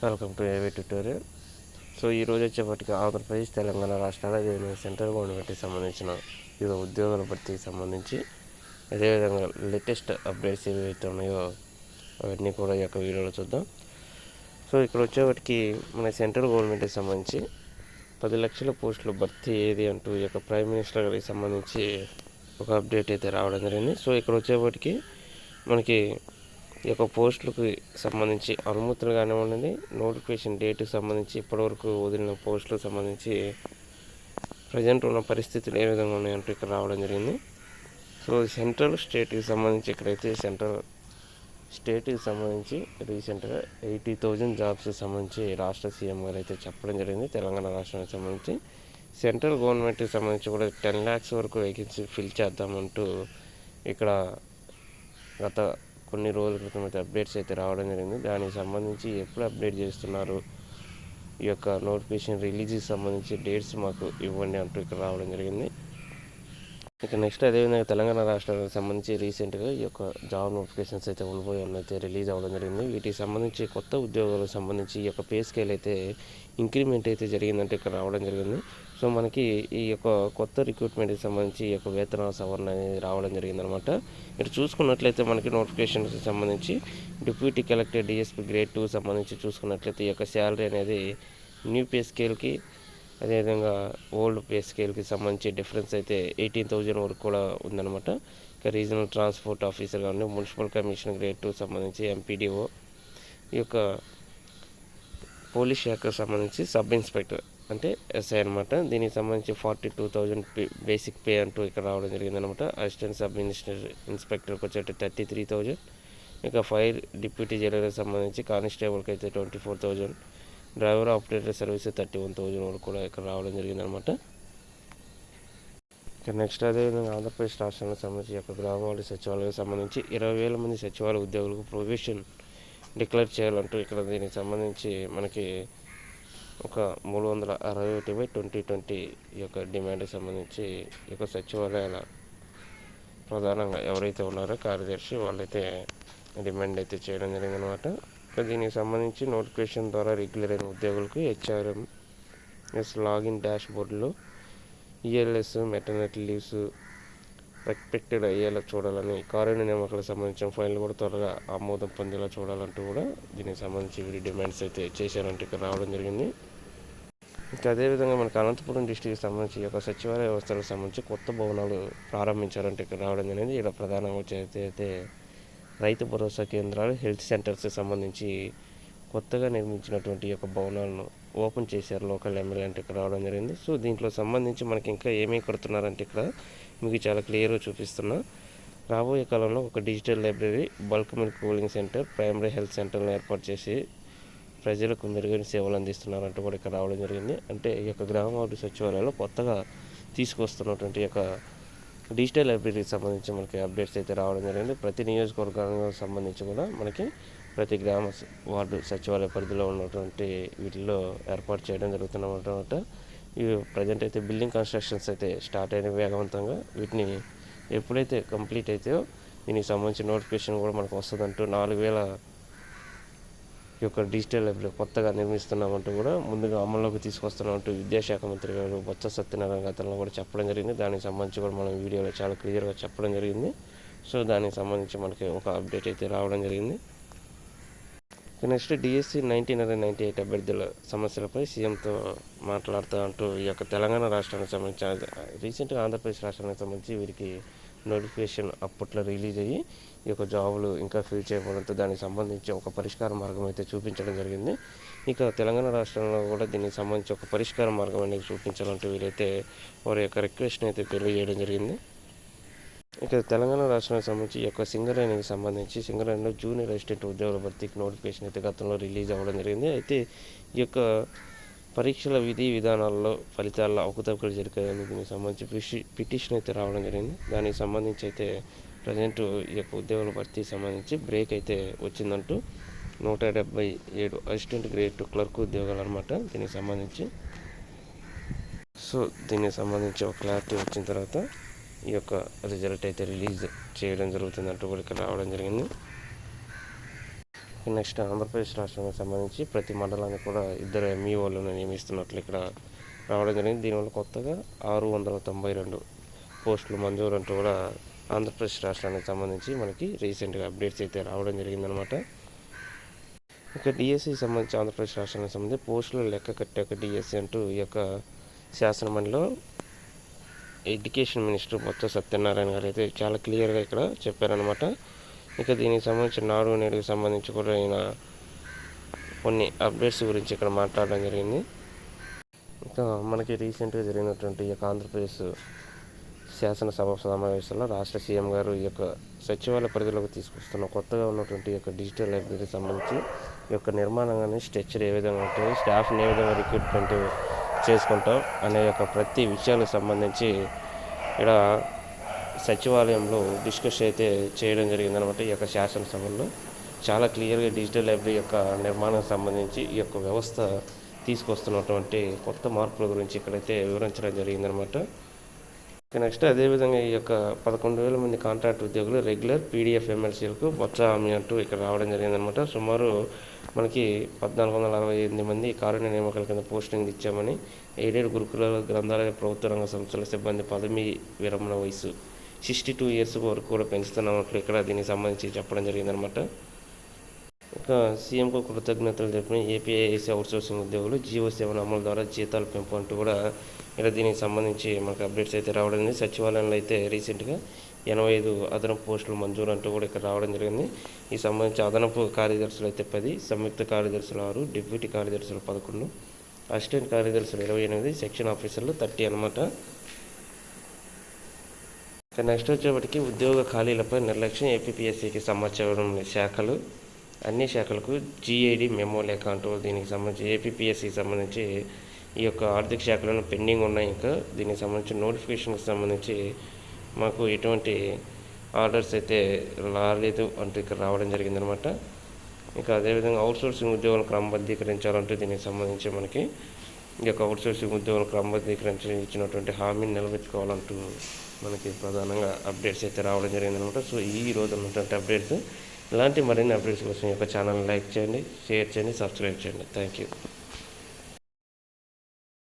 Welcome to AV tutorial. So ఈరోజు వచ్చేప్పటికి ఆంధ్రప్రదేశ్, తెలంగాణ రాష్ట్రాల సెంట్రల్ గవర్నమెంట్కి సంబంధించిన వివిధ ఉద్యోగాల భర్తీకి సంబంధించి అదేవిధంగా లేటెస్ట్ అప్డేట్స్ ఏవైతే ఉన్నాయో అవన్నీ కూడా ఈ యొక్క వీడియోలో చూద్దాం. సో ఇక్కడ వచ్చేప్పటికి మన సెంట్రల్ గవర్నమెంట్కి సంబంధించి 10 లక్షల పోస్టులు భర్తీ ఏది అంటూ ఈ యొక్క ప్రైమ్ మినిస్టర్ గారికి సంబంధించి ఒక అప్డేట్ అయితే రావడం జరిగింది. సో ఇక్కడ వచ్చేప్పటికి మనకి ఈ యొక్క పోస్టులకు సంబంధించి అనుమతులు కానివ్వండి, నోటిఫికేషన్ డేట్కి సంబంధించి ఇప్పటివరకు వదిలిన పోస్టులకు సంబంధించి ప్రజెంట్ ఉన్న పరిస్థితులు ఏ విధంగా ఉన్నాయంటూ ఇక్కడ రావడం జరిగింది. సో సెంట్రల్ స్టేట్కి సంబంధించి ఇక్కడైతే సెంట్రల్ స్టేట్కి సంబంధించి రీసెంట్గా 80,000 జాబ్స్కి సంబంధించి రాష్ట్ర సీఎం గారు అయితే చెప్పడం జరిగింది. తెలంగాణ రాష్ట్రానికి సంబంధించి సెంట్రల్ గవర్నమెంట్కి సంబంధించి కూడా 10 lakhs వరకు వేకెన్సీ ఫిల్ చేద్దామంటూ ఇక్కడ గత కొన్ని రోజుల క్రితం అయితే అప్డేట్స్ అయితే రావడం జరిగింది. దానికి సంబంధించి ఎప్పుడు అప్డేట్ చేస్తున్నారు, ఈ యొక్క నోటిఫికేషన్ రిలీజ్కి సంబంధించి డేట్స్ మాకు ఇవ్వండి అంటూ ఇక్కడ రావడం జరిగింది. ఇక నెక్స్ట్ అదేవిధంగా తెలంగాణ రాష్ట్రానికి సంబంధించి రీసెంట్గా ఈ యొక్క జాబ్ నోటిఫికేషన్స్ అయితే అయితే రిలీజ్ అవ్వడం జరిగింది. వీటికి సంబంధించి కొత్త ఉద్యోగాలకు సంబంధించి ఈ యొక్క పే స్కేల్ అయితే ఇంక్రిమెంట్ అయితే జరిగిందంటే ఇక్కడ రావడం జరిగింది. సో మనకి ఈ యొక్క కొత్త రిక్రూట్మెంట్కి సంబంధించి ఈ యొక్క వేతన సవరణ అనేది రావడం జరిగిందనమాట. ఇక్కడ చూసుకున్నట్లయితే మనకి నోటిఫికేషన్కి సంబంధించి డిప్యూటీ కలెక్టర్ డిఎస్పీ గ్రేడ్ 2 సంబంధించి చూసుకున్నట్లయితే ఈ యొక్క శాలరీ అనేది న్యూ పే స్కేల్కి అదేవిధంగా ఓల్డ్ పే స్కేల్కి సంబంధించి డిఫరెన్స్ అయితే 18,000 వరకు కూడా ఉందన్నమాట. ఇక రీజనల్ ట్రాన్స్పోర్ట్ ఆఫీసర్ కానీ మున్సిపల్ కమిషన్ గ్రేడ్ 2 సంబంధించి ఎంపీడీఓ, ఈ యొక్క పోలీస్ శాఖకు సంబంధించి సబ్ ఇన్స్పెక్టర్ అంటే ఎస్ఐ అనమాట. దీనికి సంబంధించి 42,000 బేసిక్ పే అంటూ ఇక్కడ రావడం జరిగిందనమాట. అసిస్టెంట్ సబ్ ఇన్స్పెక్టర్కి వచ్చేటి 33,000. ఇక ఫైర్ డిప్యూటీ జైలర్కి సంబంధించి కానిస్టేబుల్కి అయితే 24,000, డ్రైవర్ ఆపరేటర్ సర్వీస్ 31,000 వరకు కూడా ఇక్కడ రావడం జరిగిందనమాట. ఇక నెక్స్ట్ అదేవిధంగా ఆంధ్రప్రదేశ్ రాష్ట్రానికి సంబంధించి యొక్క గ్రామాల సచివాలయానికి సంబంధించి 20,000 మంది సచివాలయ ఉద్యోగులకు ప్రొవిజన్ డిక్లేర్ చేయాలంటూ ఇక్కడ దీనికి సంబంధించి మనకి ఒక 361/2020 ఈ యొక్క డిమాండ్కి సంబంధించి ఈ యొక్క సచివాలయాల ప్రధానంగా ఎవరైతే ఉన్నారో కార్యదర్శి వాళ్ళైతే డిమాండ్ అయితే చేయడం జరిగిందనమాట. దీనికి సంబంధించి నోటిఫికేషన్ ద్వారా రెగ్యులర్ అయిన ఉద్యోగులకు హెచ్ఆర్ఎంఎస్ లాగిన్ డాష్ బోర్డులో ఈఎల్ఎస్, మెటర్నిటీ లీవ్స్ రెస్పెక్టెడ్ అయ్యేలా చూడాలని, కారుణ్య నియామకాలకు సంబంధించిన ఫైల్ కూడా త్వరగా ఆమోదం పొందేలా చూడాలంటూ కూడా దీనికి సంబంధించి వీరి డిమాండ్స్ అయితే చేశారంటే ఇక్కడ రావడం జరిగింది. ఇంకా అదేవిధంగా మనకు అనంతపురం డిస్ట్రిక్ట్కి సంబంధించి ఈ యొక్క సచివాలయ వ్యవస్థలకు సంబంధించి కొత్త భవనాలు ప్రారంభించారంటే ఇక్కడ రావడం జరిగింది. ఇక్కడ ప్రధానంగా వచ్చేదైతే రైతు భరోసా కేంద్రాలు, హెల్త్ సెంటర్స్కి సంబంధించి కొత్తగా నిర్మించినటువంటి యొక్క భవనాలను ఓపెన్ చేశారు లోకల్ ఎమ్మెల్యే అంటే ఇక్కడ రావడం జరిగింది. సో దీంట్లో సంబంధించి మనకి ఇంకా ఏమేమి కడుతున్నారంటే ఇక్కడ మీకు చాలా క్లియర్గా చూపిస్తున్నా. రాబోయే కాలంలో ఒక digital library, bulk milk cooling centre, primary health సెంటర్లను ఏర్పాటు చేసి ప్రజలకు మెరుగైన సేవలు అందిస్తున్నారంటూ కూడా ఇక్కడ రావడం జరిగింది. అంటే ఈ యొక్క గ్రామాభివృద్ధి సచివాలయంలో కొత్తగా తీసుకొస్తున్నటువంటి యొక్క డిజిటల్ లైబ్రరీకి సంబంధించి మనకి అప్డేట్స్ అయితే రావడం జరిగింది. ప్రతి నియోజకవర్గానికి సంబంధించి కూడా మనకి ప్రతి గ్రామ వార్డు సచివాలయ పరిధిలో ఉన్నటువంటి వీటిల్లో ఏర్పాటు చేయడం జరుగుతున్నమాట. ఇవి ప్రజెంట్ అయితే బిల్డింగ్ కన్స్ట్రక్షన్స్ అయితే స్టార్ట్ అయిన వేగవంతంగా. వీటిని ఎప్పుడైతే కంప్లీట్ అవుతాయో దీనికి సంబంధించిన నోటిఫికేషన్ కూడా మనకు వస్తుందంటూ 4,000 ఈ యొక్క డిజిటల్ లైబ్రరీ కొత్తగా నిర్మిస్తున్నామంటూ కూడా ముందుగా అమల్లోకి తీసుకొస్తున్నామంటూ విద్యాశాఖ మంత్రి గారు బొత్స సత్యనారాయణ గతంలో కూడా చెప్పడం జరిగింది. దానికి సంబంధించి కూడా మనం వీడియోలో చాలా క్లియర్గా చెప్పడం జరిగింది. సో దానికి సంబంధించి మనకి ఒక అప్డేట్ అయితే రావడం జరిగింది. నెక్స్ట్ డిఎస్సి 1998 అభ్యర్థుల సమస్యలపై సీఎంతో మాట్లాడుతూ అంటూ ఈ యొక్క తెలంగాణ రాష్ట్రానికి సంబంధించి రీసెంట్గా ఆంధ్రప్రదేశ్ రాష్ట్రానికి సంబంధించి వీరికి నోటిఫికేషన్ అప్పట్లో రిలీజ్ అయ్యి ఈ యొక్క జాబులు ఇంకా ఫిల్ చేయబడంతో దానికి సంబంధించి ఒక పరిష్కార మార్గం అయితే చూపించడం జరిగింది. ఇక తెలంగాణ రాష్ట్రంలో కూడా దీనికి సంబంధించి ఒక పరిష్కార మార్గం అనేది చూపించాలంటూ వీరైతే వారి యొక్క రిక్వెస్ట్ని అయితే తెలియజేయడం జరిగింది. ఇక తెలంగాణ రాష్ట్రానికి సంబంధించి ఈ యొక్క సింగరేణికి సంబంధించి సింగరేణిలో జూనియర్ అసిస్టెంట్ ఉద్యోగుల భర్తీకి నోటిఫికేషన్ అయితే గతంలో రిలీజ్ అవ్వడం జరిగింది. అయితే ఈ యొక్క పరీక్షల విధి విధానాల్లో ఫలితాల్లో అవకతవకలు జరిగాయని దీనికి సంబంధించి పిటిషన్ అయితే రావడం జరిగింది. దానికి సంబంధించి అయితే ప్రజెంట్ ఈ యొక్క ఉద్యోగుల భర్తీకి సంబంధించి బ్రేక్ అయితే వచ్చిందంటూ 177 అసిస్టెంట్ గ్రేడ్ 2 క్లర్క్ ఉద్యోగాలు అనమాట. దీనికి సంబంధించి దీనికి సంబంధించి ఒక క్లారిటీ వచ్చిన తర్వాత ఈ యొక్క రిజల్ట్ అయితే రిలీజ్ చేయడం జరుగుతుందంటూ కూడా ఇక్కడ రావడం జరిగింది. నెక్స్ట్ ఆంధ్రప్రదేశ్ రాష్ట్రానికి సంబంధించి ప్రతి మండలానికి కూడా 2 ఎంఈఓలను నియమిస్తున్నట్లు ఇక్కడ రావడం జరిగింది. దీనివల్ల కొత్తగా 692 పోస్టులు మంజూరు అంటూ కూడా ఆంధ్రప్రదేశ్ రాష్ట్రానికి సంబంధించి మనకి రీసెంట్గా అప్డేట్స్ అయితే రావడం జరిగిందనమాట. ఇక డిఎస్సికి సంబంధించి ఆంధ్రప్రదేశ్ రాష్ట్రానికి సంబంధించి పోస్టులు లెక్క కట్టాక డిఎస్సి అంటూ ఈ యొక్క శాసనమండలిలో ఎడ్యుకేషన్ మినిస్టర్ బొత్స సత్యనారాయణ గారు అయితే చాలా క్లియర్గా ఇక్కడ చెప్పారనమాట. ఇక దీనికి సంబంధించి నాడు నేడుకి సంబంధించి కూడా ఆయన కొన్ని అప్డేట్స్ గురించి ఇక్కడ మాట్లాడడం జరిగింది. ఇంకా మనకి రీసెంట్గా జరిగినటువంటి ఈ యొక్క ఆంధ్రప్రదేశ్ శాసనసభ సమావేశంలో రాష్ట్ర సీఎం గారు ఈ యొక్క సచివాలయ పరిధిలోకి తీసుకొస్తున్న కొత్తగా ఉన్నటువంటి ఈ యొక్క డిజిటల్ లైబ్రరీకి సంబంధించి ఈ యొక్క నిర్మాణం కానీ స్ట్రక్చర్ ఏ విధంగా ఉంటుంది, స్టాఫ్ని ఏ విధంగా రిక్రూట్మెంట్ చేసుకుంటాం అనే యొక్క ప్రతి విషయాలకు సంబంధించి ఇక్కడ సచివాలయంలో డిస్కస్ అయితే చేయడం జరిగిందనమాట. ఈ యొక్క శాసనసభలో చాలా క్లియర్గా డిజిటల్ లైబ్రరీ యొక్క నిర్మాణానికి సంబంధించి ఈ యొక్క వ్యవస్థ తీసుకొస్తున్నటువంటి కొత్త మార్పుల గురించి ఇక్కడైతే వివరించడం జరిగిందనమాట. నెక్స్ట్ అదేవిధంగా ఈ యొక్క 11,000 మంది కాంట్రాక్ట్ ఉద్యోగులు రెగ్యులర్ పీడిఎఫ్ ఎమ్మెల్సీలకు బొత్స హామీ అంటూ ఇక్కడ రావడం జరిగిందనమాట. సుమారు మనకి 1468 మంది కారుణ్య నియామకాల కింద పోస్టింగ్ ఇచ్చామని, ఎయిడెడ్ గురుకుల గ్రంథాలయ ప్రభుత్వ రంగ సంస్థల సిబ్బంది పదవి విరమణ వయసు 62 ఇయర్స్ వరకు కూడా పెంచుతున్నట్లు ఇక్కడ దీనికి సంబంధించి చెప్పడం జరిగిందనమాట. ఇంకా సీఎంకు కృతజ్ఞతలు తెలిపిన ఏపీఐసి అవుట్సోర్సింగ్ ఉద్యోగులు జీవో 7 అమలు ద్వారా జీతాలు పెంపు అంటూ కూడా ఇక్కడ దీనికి సంబంధించి మనకు అప్డేట్స్ అయితే రావడం జరిగింది. సచివాలయంలో అయితే రీసెంట్గా 85 అదనపు పోస్టులు మంజూరు అంటూ కూడా ఇక్కడ రావడం జరిగింది. ఈ సంబంధించి అదనపు కార్యదర్శులు అయితే 10, సంయుక్త కార్యదర్శులు 6, డిప్యూటీ కార్యదర్శులు 11, అసిస్టెంట్ కార్యదర్శులు 28, సెక్షన్ ఆఫీసర్లు 30 అనమాట. ఇక నెక్స్ట్ వచ్చేప్పటికి ఉద్యోగ ఖాళీలపై నిర్లక్ష్యం ఏపీపీఎస్సీకి సమాచారం శాఖలు అన్ని శాఖలకు జీఐడి మెమో లేఖ అంటూ దీనికి సంబంధించి ఏపీపీఎస్సీకి సంబంధించి ఈ యొక్క ఆర్థిక శాఖలను పెండింగ్ ఉన్నాయి. ఇంకా దీనికి సంబంధించి నోటిఫికేషన్కి సంబంధించి మాకు ఎటువంటి ఆర్డర్స్ అయితే రాలేదు అంటూ ఇక్కడ రావడం జరిగిందనమాట. ఇంకా అదేవిధంగా అవుట్సోర్సింగ్ ఉద్యోగులను క్రమబద్ధీకరించాలంటూ దీనికి సంబంధించి మనకి ఈ యొక్క అవుట్సోర్సింగ్ ఉద్యోగులను క్రమబద్ధీకరించి ఇచ్చినటువంటి హామీని నిలబెట్టుకోవాలంటూ మనకి ప్రధానంగా అప్డేట్స్ అయితే రావడం జరిగిందనమాట. సో ఈ రోజు ఉన్నటువంటి అప్డేట్స్ ఇలాంటి మరిన్ని అప్డేట్స్ కోసం ఈ యొక్క ఛానల్ని లైక్ చేయండి, షేర్ చేయండి, సబ్స్క్రైబ్ చేయండి. Thank you.